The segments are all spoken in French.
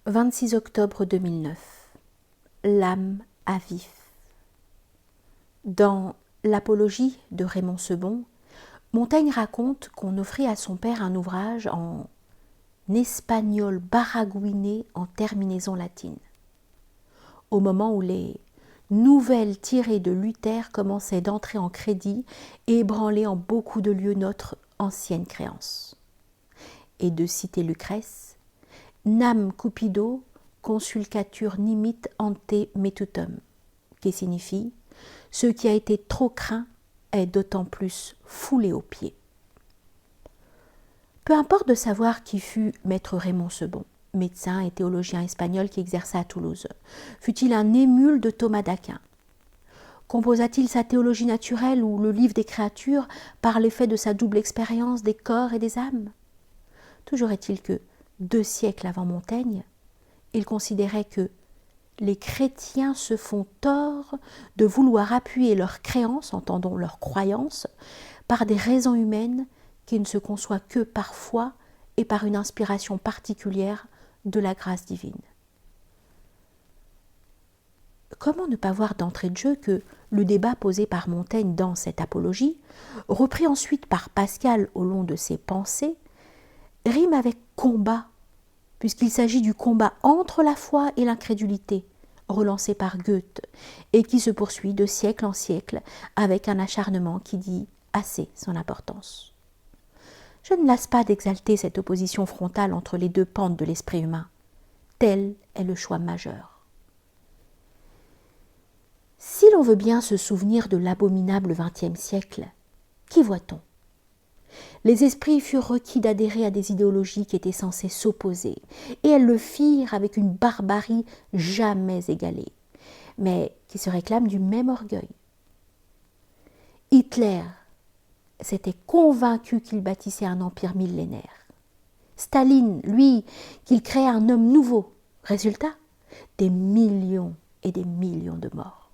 26 octobre 2009. L'âme à vif. Dans l'Apologie de Raymond Sebon, Montaigne raconte qu'on offrit à son père un ouvrage en espagnol baragouiné en terminaison latine. Au moment où les nouvelles tirées de Luther commençaient d'entrer en crédit et ébranler en beaucoup de lieux notre ancienne créance. Et de citer Lucrèce, Nam cupido consulcatur nimit ante metutum, qui signifie « ce qui a été trop craint est d'autant plus foulé aux pieds ». Peu importe de savoir qui fut maître Raymond Sebon, médecin et théologien espagnol qui exerça à Toulouse. Fut-il un émule de Thomas d'Aquin? Composa-t-il sa théologie naturelle ou le livre des créatures par l'effet de sa double expérience des corps et des âmes? Toujours est-il que, 2 siècles avant Montaigne, il considérait que les chrétiens se font tort de vouloir appuyer leur créance, entendons leur croyance, par des raisons humaines qui ne se conçoivent que par foi et par une inspiration particulière de la grâce divine. Comment ne pas voir d'entrée de jeu que le débat posé par Montaigne dans cette apologie, repris ensuite par Pascal au long de ses pensées, rime avec combat, puisqu'il s'agit du combat entre la foi et l'incrédulité, relancé par Goethe, et qui se poursuit de siècle en siècle avec un acharnement qui dit assez son importance. Je ne lasse pas d'exalter cette opposition frontale entre les deux pentes de l'esprit humain. Tel est le choix majeur. Si l'on veut bien se souvenir de l'abominable XXe siècle, qui voit-on? Les esprits furent requis d'adhérer à des idéologies qui étaient censées s'opposer, et elles le firent avec une barbarie jamais égalée, mais qui se réclame du même orgueil. Hitler s'était convaincu qu'il bâtissait un empire millénaire. Staline, lui, qu'il créait un homme nouveau. Résultat, des millions et des millions de morts.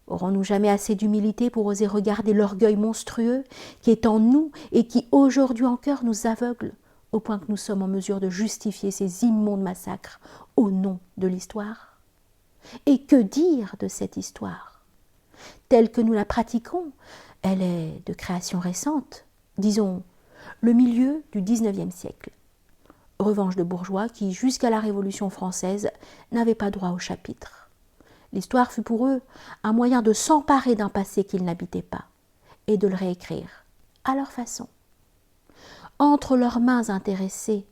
Aurons-nous jamais assez d'humilité pour oser regarder l'orgueil monstrueux qui est en nous et qui aujourd'hui encore nous aveugle au point que nous sommes en mesure de justifier ces immondes massacres au nom de l'histoire? Et que dire de cette histoire? Telle que nous la pratiquons, elle est de création récente, disons le milieu du XIXe siècle. Revanche de bourgeois qui, jusqu'à la Révolution française, n'avaient pas droit au chapitre. L'histoire fut pour eux un moyen de s'emparer d'un passé qu'ils n'habitaient pas et de le réécrire à leur façon. Entre leurs mains intéressées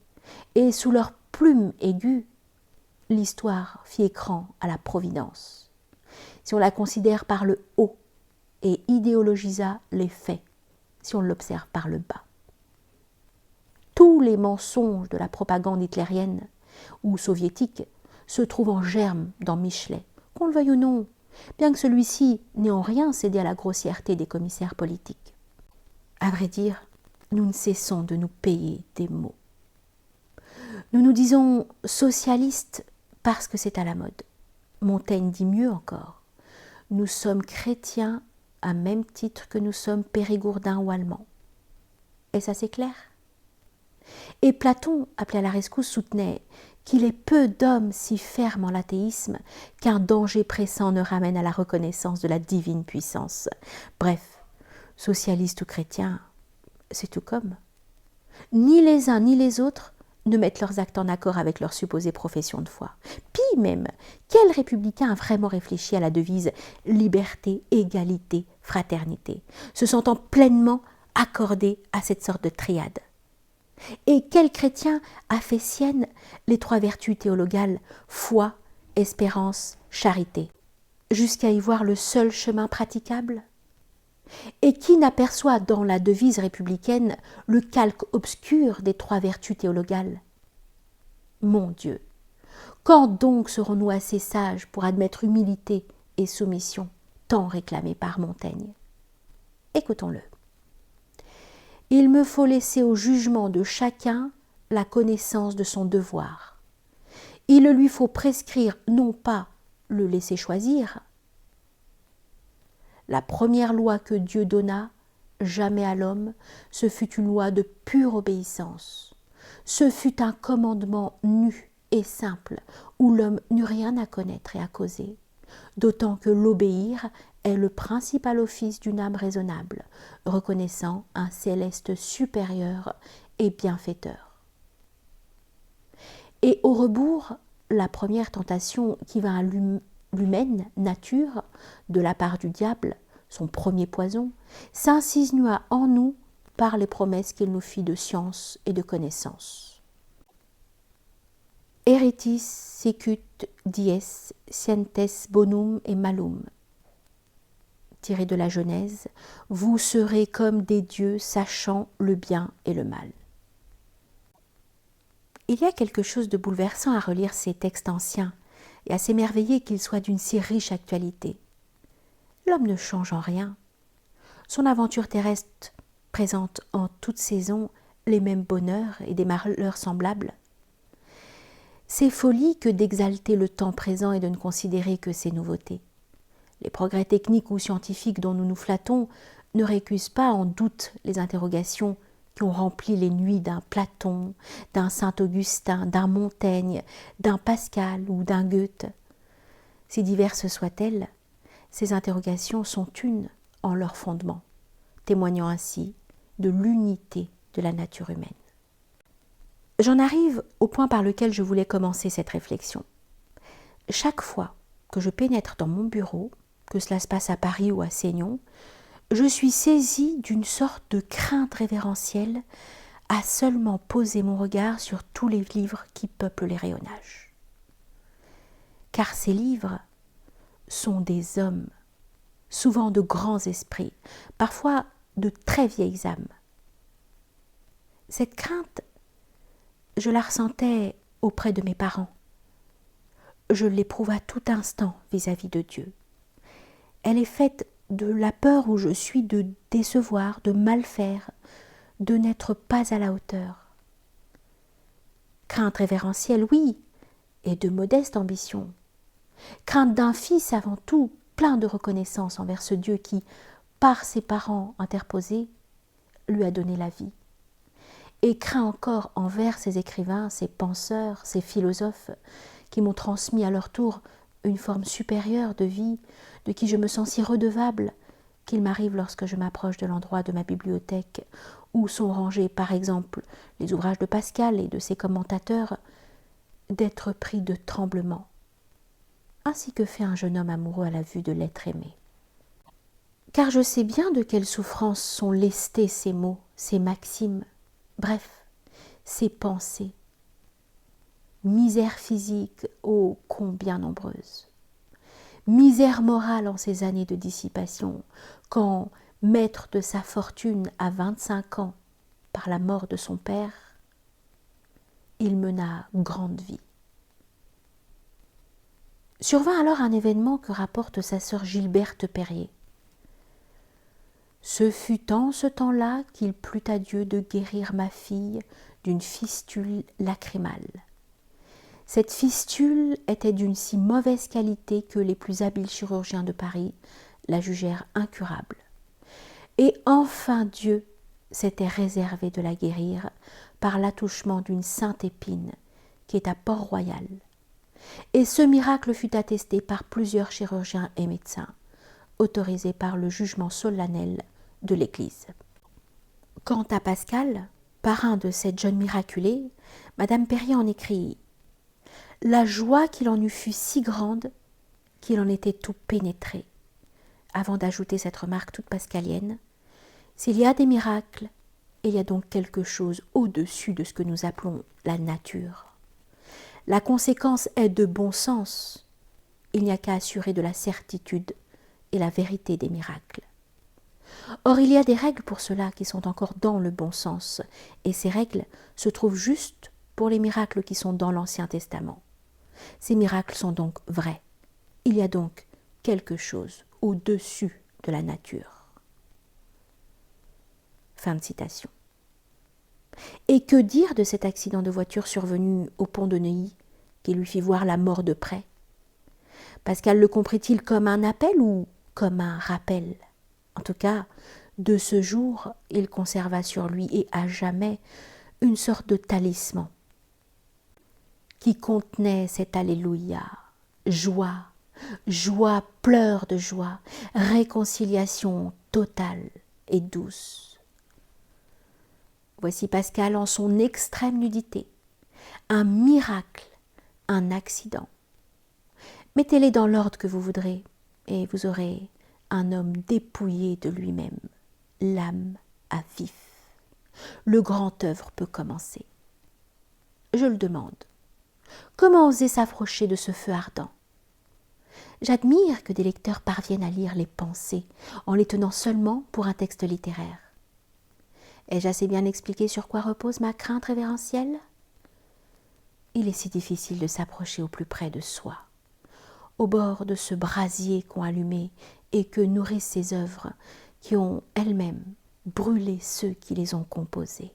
et sous leurs plumes aiguës, l'histoire fit écran à la Providence. Si on la considère par le haut et idéologisa les faits, si on l'observe par le bas. Tous les mensonges de la propagande hitlérienne ou soviétique se trouvent en germe dans Michelet, qu'on le veuille ou non, bien que celui-ci n'ait en rien cédé à la grossièreté des commissaires politiques. À vrai dire, nous ne cessons de nous payer des mots. Nous nous disons socialistes parce que c'est à la mode. Montaigne dit mieux encore. Nous sommes chrétiens à même titre que nous sommes périgourdins ou allemands. Est-ce assez clair? Et Platon, appelé à la rescousse, soutenait qu'il est peu d'hommes si fermes en l'athéisme qu'un danger pressant ne ramène à la reconnaissance de la divine puissance. Bref, socialistes ou chrétiens, c'est tout comme. Ni les uns ni les autres ne mettent leurs actes en accord avec leur supposée profession de foi. Pis même, quel républicain a vraiment réfléchi à la devise « liberté, égalité, fraternité », se sentant pleinement accordé à cette sorte de triade? Et quel chrétien a fait sienne les 3 vertus théologales, foi, espérance, charité, jusqu'à y voir le seul chemin praticable? Et qui n'aperçoit dans la devise républicaine le calque obscur des 3 vertus théologales? Mon Dieu, quand donc serons-nous assez sages pour admettre humilité et soumission, tant réclamées par Montaigne? Écoutons-le. Il me faut laisser au jugement de chacun la connaissance de son devoir. Il lui faut prescrire, non pas le laisser choisir. La première loi que Dieu donna jamais à l'homme, ce fut une loi de pure obéissance. Ce fut un commandement nu et simple, où l'homme n'eut rien à connaître et à causer, d'autant que l'obéir est le principal office d'une âme raisonnable, reconnaissant un céleste supérieur et bienfaiteur. Et au rebours, la première tentation qui vint à l'humaine nature, de la part du diable, son premier poison, s'insinua en nous par les promesses qu'il nous fit de science et de connaissance. Eritis sicut dies scientes bonum et malum. Tiré de la Genèse, vous serez comme des dieux sachant le bien et le mal. Il y a quelque chose de bouleversant à relire ces textes anciens et à s'émerveiller qu'ils soient d'une si riche actualité. L'homme ne change en rien. Son aventure terrestre présente en toute saison les mêmes bonheurs et des malheurs semblables. C'est folie que d'exalter le temps présent et de ne considérer que ses nouveautés. Les progrès techniques ou scientifiques dont nous nous flattons ne récusent pas en doute les interrogations qui ont rempli les nuits d'un Platon, d'un Saint-Augustin, d'un Montaigne, d'un Pascal ou d'un Goethe. Si diverses soient-elles, ces interrogations sont unes en leur fondement, témoignant ainsi de l'unité de la nature humaine. J'en arrive au point par lequel je voulais commencer cette réflexion. Chaque fois que je pénètre dans mon bureau, que cela se passe à Paris ou à Seignon, je suis saisie d'une sorte de crainte révérentielle à seulement poser mon regard sur tous les livres qui peuplent les rayonnages. Car ces livres sont des hommes, souvent de grands esprits, parfois de très vieilles âmes. Cette crainte, je la ressentais auprès de mes parents. Je l'éprouve à tout instant vis-à-vis de Dieu. Elle est faite de la peur où je suis de décevoir, de mal faire, de n'être pas à la hauteur. Crainte révérentielle, oui, et de modeste ambition. Crainte d'un fils avant tout, plein de reconnaissance envers ce Dieu qui, par ses parents interposés, lui a donné la vie. Et craint encore envers ses écrivains, ses penseurs, ses philosophes, qui m'ont transmis à leur tour une forme supérieure de vie, de qui je me sens si redevable, qu'il m'arrive lorsque je m'approche de l'endroit de ma bibliothèque, où sont rangés par exemple les ouvrages de Pascal et de ses commentateurs, d'être pris de tremblement, ainsi que fait un jeune homme amoureux à la vue de l'être aimé. Car je sais bien de quelle souffrance sont lestés ces mots, ces maximes, bref, ces pensées. Misère physique, ô combien nombreuse. Misère morale en ces années de dissipation, quand, maître de sa fortune à 25 ans, par la mort de son père, il mena grande vie. Survint alors un événement que rapporte sa sœur Gilberte Perrier. Ce fut en ce temps-là qu'il plut à Dieu de guérir ma fille d'une fistule lacrymale. Cette fistule était d'une si mauvaise qualité que les plus habiles chirurgiens de Paris la jugèrent incurable. Et enfin Dieu s'était réservé de la guérir par l'attouchement d'une sainte épine qui est à Port-Royal. Et ce miracle fut attesté par plusieurs chirurgiens et médecins, autorisé par le jugement solennel de l'Église. Quant à Pascal, parrain de cette jeune miraculée, Madame Perrier en écrit « La joie qu'il en eût fut si grande qu'il en était tout pénétré. » Avant d'ajouter cette remarque toute pascalienne, « S'il y a des miracles, il y a donc quelque chose au-dessus de ce que nous appelons la nature. La conséquence est de bon sens. Il n'y a qu'à assurer de la certitude et la vérité des miracles. Or, il y a des règles pour cela qui sont encore dans le bon sens, et ces règles se trouvent juste pour les miracles qui sont dans l'Ancien Testament. Ces miracles sont donc vrais. Il y a donc quelque chose au-dessus de la nature. » Fin de citation. Et que dire de cet accident de voiture survenu au pont de Neuilly, qui lui fit voir la mort de près? Pascal le comprit-il comme un appel ou comme un rappel? En tout cas, de ce jour, il conserva sur lui et à jamais une sorte de talisman qui contenait cet Alléluia, joie, joie, pleurs de joie, réconciliation totale et douce. Voici Pascal en son extrême nudité, un miracle, un accident. Mettez-les dans l'ordre que vous voudrez, et vous aurez un homme dépouillé de lui-même, l'âme à vif. Le grand œuvre peut commencer. Je le demande. Comment oser s'approcher de ce feu ardent? J'admire que des lecteurs parviennent à lire les pensées en les tenant seulement pour un texte littéraire. Ai-je assez bien expliqué sur quoi repose ma crainte révérentielle? Il est si difficile de s'approcher au plus près de soi, au bord de ce brasier qu'ont allumé et que nourrissent ces œuvres qui ont elles-mêmes brûlé ceux qui les ont composées.